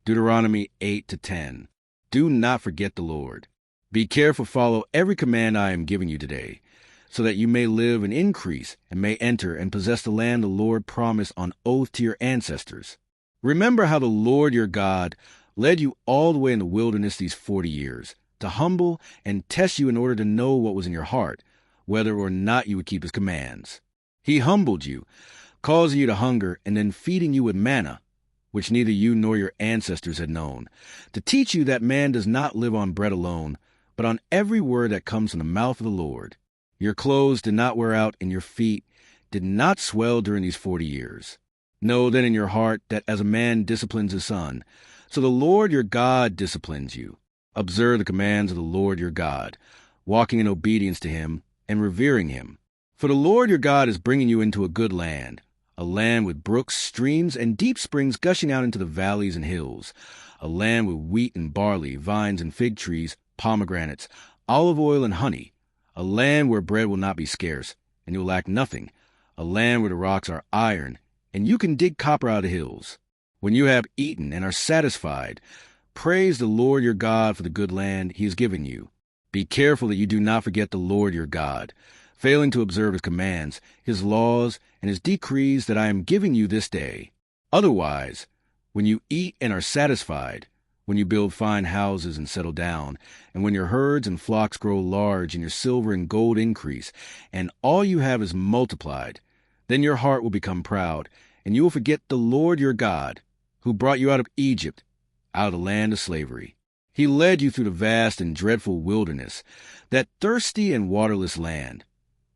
Deuteronomy 8-10. Do not forget the Lord. Be careful to follow every command I am giving you today, so that you may live and increase and may enter and possess the land the Lord promised on oath to your ancestors. Remember how the Lord your God led you all the way in the wilderness these 40 years, to humble and test you in order to know what was in your heart, whether or not you would keep his commands. He humbled you, causing you to hunger, and then feeding you with manna, which neither you nor your ancestors had known, to teach you that man does not live on bread alone, but on every word that comes from the mouth of the Lord. Your clothes did not wear out, and your feet did not swell during these 40 years. Know then in your heart that as a man disciplines his son, so the Lord your God disciplines you. Observe the commands of the Lord your God, walking in obedience to him and revering him. For the Lord your God is bringing you into a good land, a land with brooks, streams, and deep springs gushing out into the valleys and hills, a land with wheat and barley, vines and fig trees, pomegranates, olive oil and honey, a land where bread will not be scarce, and you will lack nothing, a land where the rocks are iron, and you can dig copper out of the hills. When you have eaten and are satisfied, praise the Lord your God for the good land he has given you. Be careful that you do not forget the Lord your God, failing to observe his commands, his laws, and his decrees that I am giving you this day. Otherwise, when you eat and are satisfied, when you build fine houses and settle down, and when your herds and flocks grow large and your silver and gold increase, and all you have is multiplied, then your heart will become proud, and you will forget the Lord your God, who brought you out of Egypt, out of the land of slavery. He led you through the vast and dreadful wilderness, that thirsty and waterless land,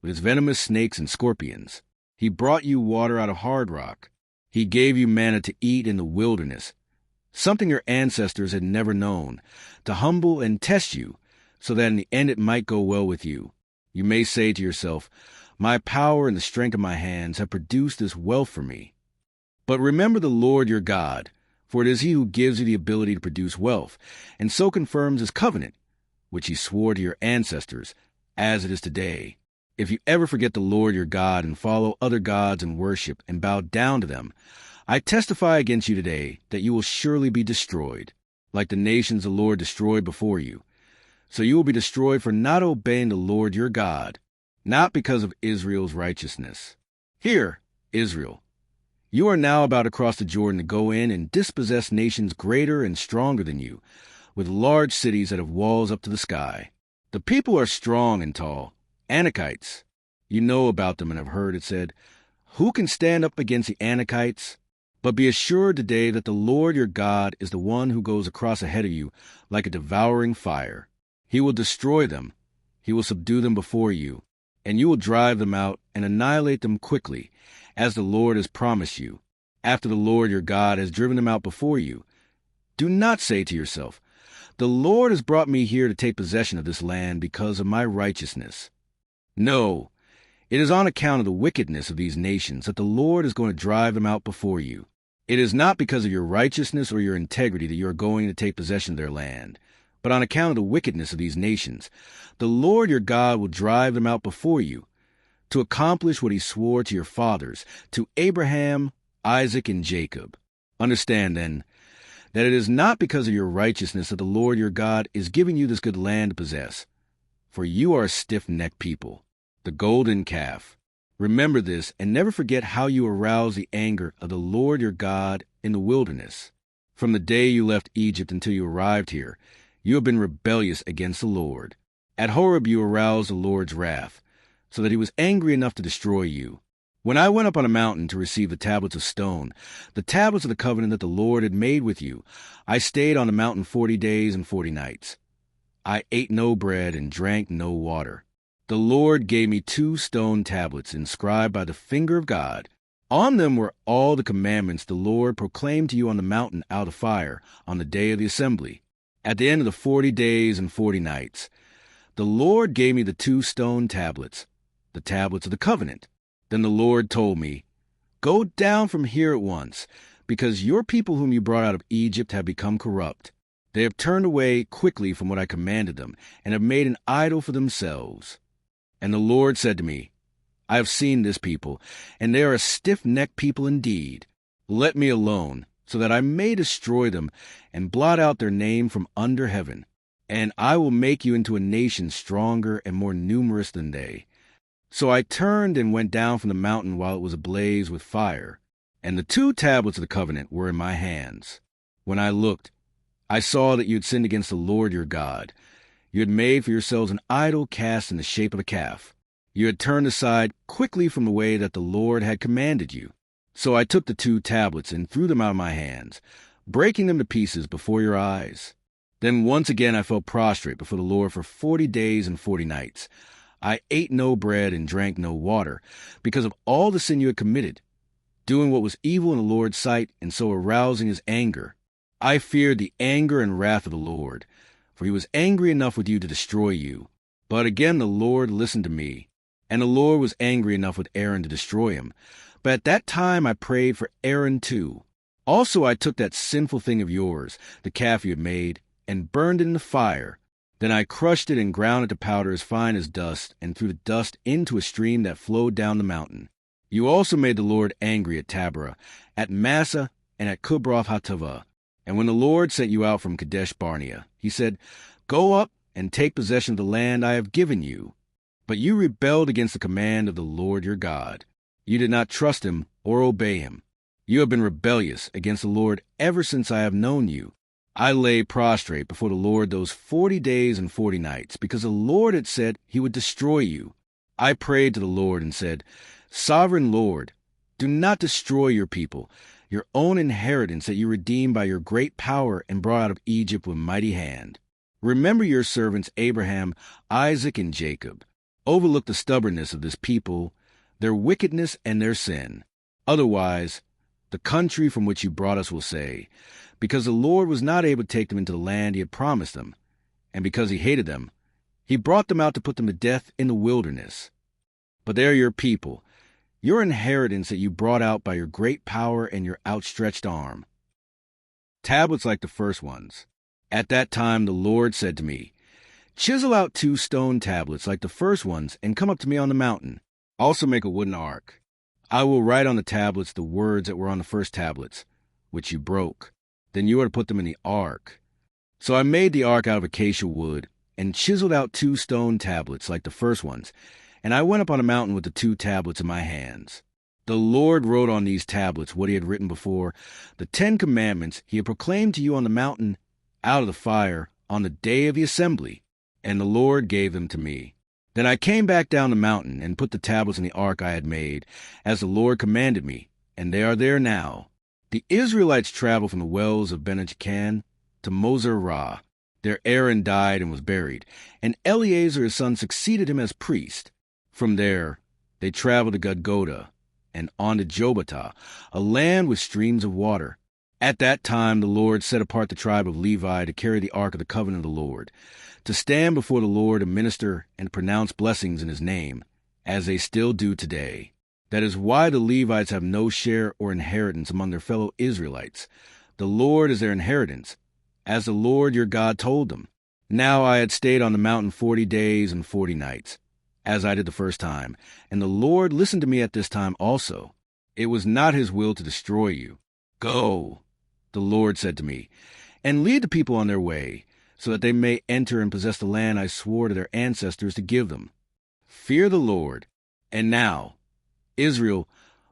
with its venomous snakes and scorpions. He brought you water out of hard rock. He gave you manna to eat in the wilderness, something your ancestors had never known, to humble and test you, so that in the end it might go well with you. You may say to yourself, my power and the strength of my hands have produced this wealth for me. But remember the Lord your God, for it is he who gives you the ability to produce wealth, and so confirms his covenant, which he swore to your ancestors, as it is today. If you ever forget the Lord your God and follow other gods and worship and bow down to them, I testify against you today that you will surely be destroyed, like the nations the Lord destroyed before you. So you will be destroyed for not obeying the Lord your God, not because of Israel's righteousness. Hear, Israel, you are now about to cross the Jordan to go in and dispossess nations greater and stronger than you, with large cities that have walls up to the sky. The people are strong and tall, Anakites. You know about them and have heard it said, who can stand up against the Anakites? But be assured today that the Lord your God is the one who goes across ahead of you like a devouring fire. He will destroy them. He will subdue them before you, and you will drive them out and annihilate them quickly, as the Lord has promised you, after the Lord your God has driven them out before you. Do not say to yourself, the Lord has brought me here to take possession of this land because of my righteousness. No, it is on account of the wickedness of these nations that the Lord is going to drive them out before you. It is not because of your righteousness or your integrity that you are going to take possession of their land, but on account of the wickedness of these nations. The Lord your God will drive them out before you, to accomplish what he swore to your fathers, to Abraham, Isaac, and Jacob. Understand, then, that it is not because of your righteousness that the Lord your God is giving you this good land to possess, for you are a stiff-necked people, the golden calf. Remember this, and never forget how you aroused the anger of the Lord your God in the wilderness. From the day you left Egypt until you arrived here, you have been rebellious against the Lord. At Horeb you aroused the Lord's wrath, so that he was angry enough to destroy you. When I went up on a mountain to receive the tablets of stone, the tablets of the covenant that the Lord had made with you, I stayed on the mountain 40 days and 40 nights. I ate no bread and drank no water. The Lord gave me 2 stone tablets inscribed by the finger of God. On them were all the commandments the Lord proclaimed to you on the mountain out of fire on the day of the assembly. At the end of the 40 days and 40 nights, the Lord gave me the 2 stone tablets, the tablets of the covenant. Then the Lord told me, go down from here at once, because your people whom you brought out of Egypt have become corrupt. They have turned away quickly from what I commanded them, and have made an idol for themselves. And the Lord said to me, I have seen this people, and they are a stiff-necked people indeed. Let me alone, so that I may destroy them and blot out their name from under heaven. And I will make you into a nation stronger and more numerous than they. So I turned and went down from the mountain while it was ablaze with fire, and the 2 tablets of the covenant were in my hands. When I looked, I saw that you had sinned against the Lord your God. You had made for yourselves an idol cast in the shape of a calf. You had turned aside quickly from the way that the Lord had commanded you. So I took the 2 tablets and threw them out of my hands, breaking them to pieces before your eyes. Then once again I fell prostrate before the Lord for 40 days and 40 nights. I ate no bread and drank no water, because of all the sin you had committed, doing what was evil in the Lord's sight, and so arousing his anger. I feared the anger and wrath of the Lord, for he was angry enough with you to destroy you. But again the Lord listened to me, and the Lord was angry enough with Aaron to destroy him. But at that time I prayed for Aaron too. Also I took that sinful thing of yours, the calf you had made, and burned it in the fire. Then I crushed it and ground it to powder as fine as dust, and threw the dust into a stream that flowed down the mountain. You also made the Lord angry at Taberah, at Massa, and at Kibroth-hattaavah. And when the Lord sent you out from Kadesh Barnea, he said, Go up and take possession of the land I have given you. But you rebelled against the command of the Lord your God. You did not trust him or obey him. You have been rebellious against the Lord ever since I have known you. I lay prostrate before the Lord those 40 days and 40 nights, because the Lord had said he would destroy you. I prayed to the Lord and said, Sovereign Lord, do not destroy your people, your own inheritance that you redeemed by your great power and brought out of Egypt with mighty hand. Remember your servants Abraham, Isaac, and Jacob. Overlook the stubbornness of this people, their wickedness and their sin. Otherwise, the country from which you brought us will say, because the Lord was not able to take them into the land he had promised them, and because he hated them, he brought them out to put them to death in the wilderness. But they are your people, your inheritance that you brought out by your great power and your outstretched arm. Tablets like the first ones. At that time the Lord said to me, Chisel out 2 stone tablets like the first ones and come up to me on the mountain. Also make a wooden ark. I will write on the tablets the words that were on the first tablets, which you broke. Then you are to put them in the ark. So I made the ark out of acacia wood, and chiseled out 2 stone tablets like the first ones, and I went up on a mountain with the 2 tablets in my hands. The Lord wrote on these tablets what he had written before, the 10 commandments he had proclaimed to you on the mountain, out of the fire, on the day of the assembly, and the Lord gave them to me. Then I came back down the mountain and put the tablets in the ark I had made, as the Lord commanded me, and they are there now. The Israelites traveled from the wells of Ben-Jaakan to Moser-Ra. There Aaron died and was buried, and Eleazar his son succeeded him as priest. From there they traveled to Gudgoda and on to Jobatah, a land with streams of water. At that time the Lord set apart the tribe of Levi to carry the ark of the covenant of the Lord, to stand before the Lord and minister and pronounce blessings in his name, as they still do today. That is why the Levites have no share or inheritance among their fellow Israelites. The Lord is their inheritance, as the Lord your God told them. Now I had stayed on the mountain 40 days and 40 nights, as I did the first time, and the Lord listened to me at this time also. It was not his will to destroy you. Go, the Lord said to me, and lead the people on their way, so that they may enter and possess the land I swore to their ancestors to give them. Fear the Lord. And now, Israel,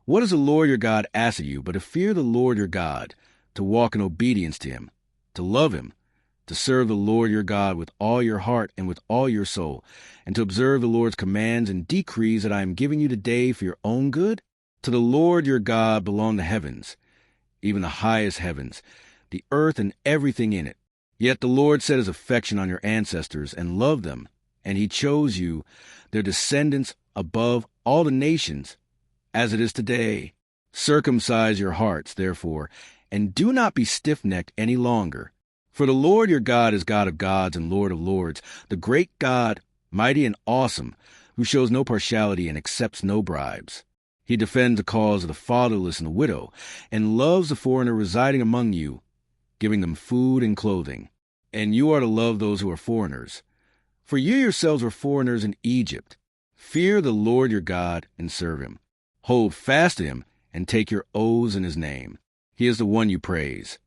what does the Lord your God ask of you but to fear the Lord your God, to walk in obedience to him, to love him, to serve the Lord your God with all your heart and with all your soul, and to observe the Lord's commands and decrees that I am giving you today for your own good? To the Lord your God belong the heavens, even the highest heavens, the earth and everything in it. Yet the Lord set his affection on your ancestors and loved them, and he chose you, their descendants, above all the nations, as it is today. Circumcise your hearts, therefore, and do not be stiff-necked any longer. For the Lord your God is God of gods and Lord of lords, the great God, mighty and awesome, who shows no partiality and accepts no bribes. He defends the cause of the fatherless and the widow, and loves the foreigner residing among you, giving them food and clothing. And you are to love those who are foreigners. For you yourselves were foreigners in Egypt. Fear the Lord your God and serve him. Hold fast to him and take your oaths in his name. He is the one you praise.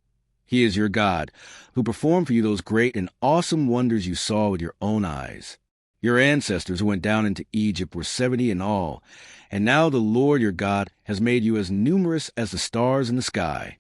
He is your God, who performed for you those great and awesome wonders you saw with your own eyes. Your ancestors who went down into Egypt were 70 in all, and now the Lord your God has made you as numerous as the stars in the sky.